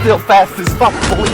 still fast as fuck, boy.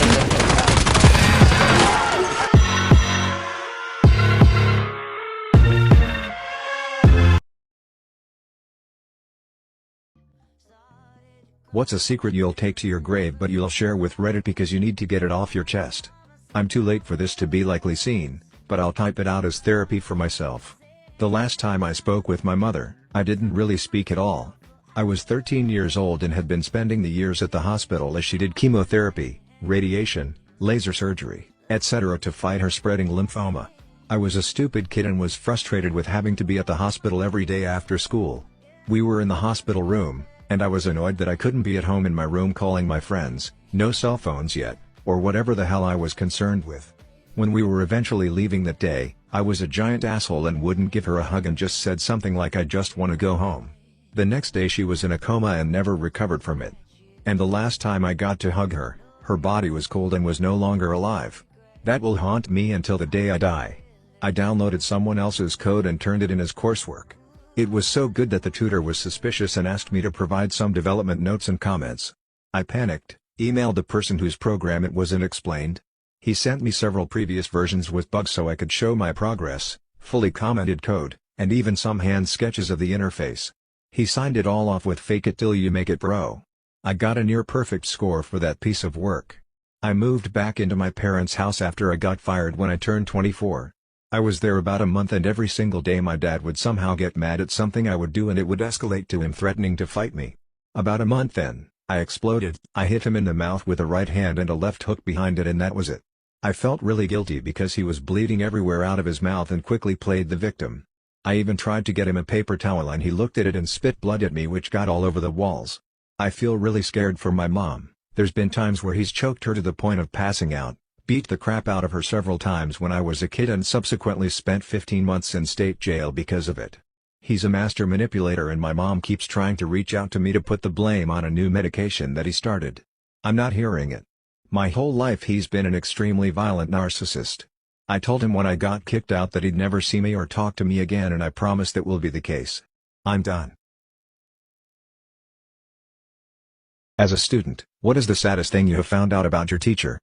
What's a secret you'll take to your grave but you'll share with Reddit because you need to get it off your chest? I'm too late for this to be likely seen, but I'll type it out as therapy for myself. The last time I spoke with my mother, I didn't really speak at all. I was 13 years old and had been spending the years at the hospital as she did chemotherapy, radiation, laser surgery, etc. to fight her spreading lymphoma. I was a stupid kid and was frustrated with having to be at the hospital every day after school. We were in the hospital room, and I was annoyed that I couldn't be at home in my room calling my friends, no cell phones yet, or whatever the hell I was concerned with. When we were eventually leaving that day, I was a giant asshole and wouldn't give her a hug and just said something like I just want to go home. The next day she was in a coma and never recovered from it. And the last time I got to hug her, her body was cold and was no longer alive. That will haunt me until the day I die. I downloaded someone else's code and turned it in as coursework. It was so good that the tutor was suspicious and asked me to provide some development notes and comments. I panicked, emailed the person whose program it was and explained. He sent me several previous versions with bugs so I could show my progress, fully commented code, and even some hand sketches of the interface. He signed it all off with "fake it till you make it, bro." I got a near perfect score for that piece of work. I moved back into my parents' house after I got fired when I turned 24. I was there about a month and every single day my dad would somehow get mad at something I would do and it would escalate to him threatening to fight me. About a month in, I exploded. I hit him in the mouth with a right hand and a left hook behind it, and that was it. I felt really guilty because he was bleeding everywhere out of his mouth and quickly played the victim. I even tried to get him a paper towel and he looked at it and spit blood at me, which got all over the walls. I feel really scared for my mom. There's been times where he's choked her to the point of passing out, beat the crap out of her several times when I was a kid, and subsequently spent 15 months in state jail because of it. He's a master manipulator and my mom keeps trying to reach out to me to put the blame on a new medication that he started. I'm not hearing it. My whole life he's been an extremely violent narcissist. I told him when I got kicked out that he'd never see me or talk to me again, and I promise that will be the case. I'm done. As a student, what is the saddest thing you have found out about your teacher?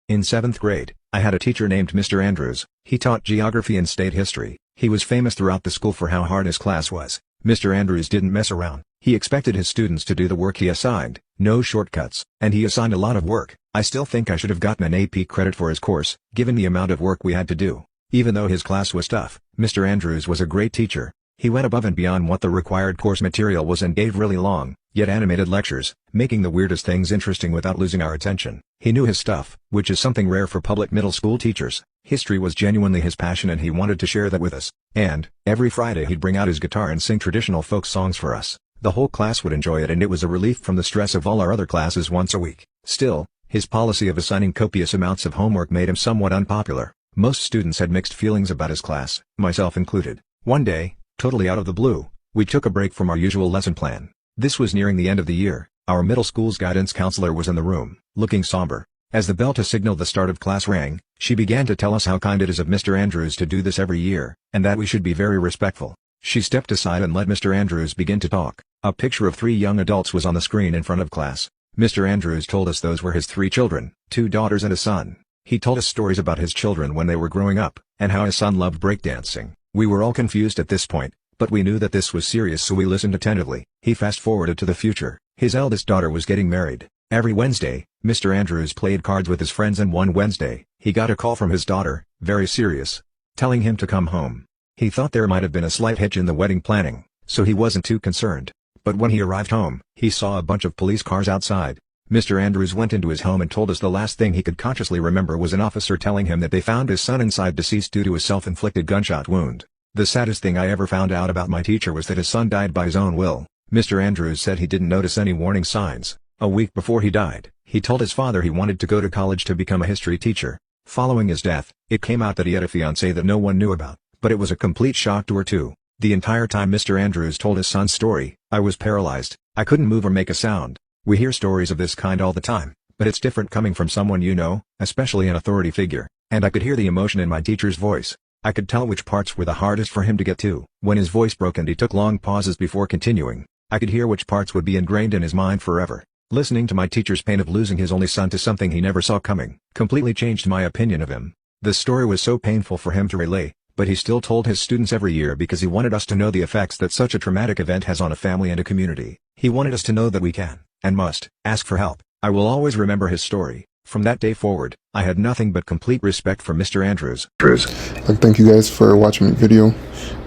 In 7th grade, I had a teacher named Mr. Andrews. He taught geography and state history. He was famous throughout the school for how hard his class was. Mr. Andrews didn't mess around. He expected his students to do the work he assigned, no shortcuts, and he assigned a lot of work. I still think I should have gotten an AP credit for his course, given the amount of work we had to do. Even though his class was tough, Mr. Andrews was a great teacher. He went above and beyond what the required course material was and gave really long, yet animated lectures, making the weirdest things interesting without losing our attention. He knew his stuff, which is something rare for public middle school teachers. History was genuinely his passion and he wanted to share that with us. And, every Friday he'd bring out his guitar and sing traditional folk songs for us. The whole class would enjoy it and it was a relief from the stress of all our other classes once a week. Still, his policy of assigning copious amounts of homework made him somewhat unpopular. Most students had mixed feelings about his class, myself included. One day, totally out of the blue, we took a break from our usual lesson plan. This was nearing the end of the year. Our middle school's guidance counselor was in the room, looking somber. As the bell to signal the start of class rang, she began to tell us how kind it is of Mr. Andrews to do this every year, and that we should be very respectful. She stepped aside and let Mr. Andrews begin to talk. A picture of 3 young adults was on the screen in front of class. Mr. Andrews told us those were his 3 children, 2 daughters and a son. He told us stories about his children when they were growing up, and how his son loved breakdancing. We were all confused at this point, but we knew that this was serious, so we listened attentively. He fast-forwarded to the future. His eldest daughter was getting married. Every Wednesday, Mr. Andrews played cards with his friends, and one Wednesday, he got a call from his daughter, very serious, telling him to come home. He thought there might have been a slight hitch in the wedding planning, so he wasn't too concerned. But when he arrived home, he saw a bunch of police cars outside. Mr. Andrews went into his home and told us the last thing he could consciously remember was an officer telling him that they found his son inside deceased due to a self-inflicted gunshot wound. The saddest thing I ever found out about my teacher was that his son died by his own will. Mr. Andrews said he didn't notice any warning signs. A week before he died, he told his father he wanted to go to college to become a history teacher. Following his death, it came out that he had a fiancée that no one knew about, but it was a complete shock to her too. The entire time Mr. Andrews told his son's story, I was paralyzed. I couldn't move or make a sound. We hear stories of this kind all the time, but it's different coming from someone you know, especially an authority figure, and I could hear the emotion in my teacher's voice. I could tell which parts were the hardest for him to get to. When his voice broke and he took long pauses before continuing, I could hear which parts would be ingrained in his mind forever. Listening to my teacher's pain of losing his only son to something he never saw coming completely changed my opinion of him. The story was so painful for him to relay, but he still told his students every year because he wanted us to know the effects that such a traumatic event has on a family and a community. He wanted us to know that we can, and must, ask for help. I will always remember his story. From that day forward, I had nothing but complete respect for Mr. Andrews. Thank you guys for watching the video.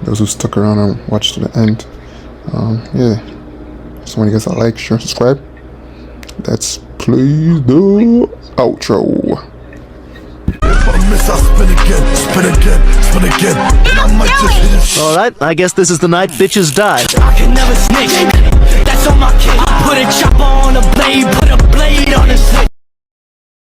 Those who stuck around and watched to the end. Yeah. So when you guys like, share, subscribe. Let's play the outro. Alright, I guess this is the night bitches die. I can never snitch. That's on my kid. Put a chopper on a blade, put a blade on his head.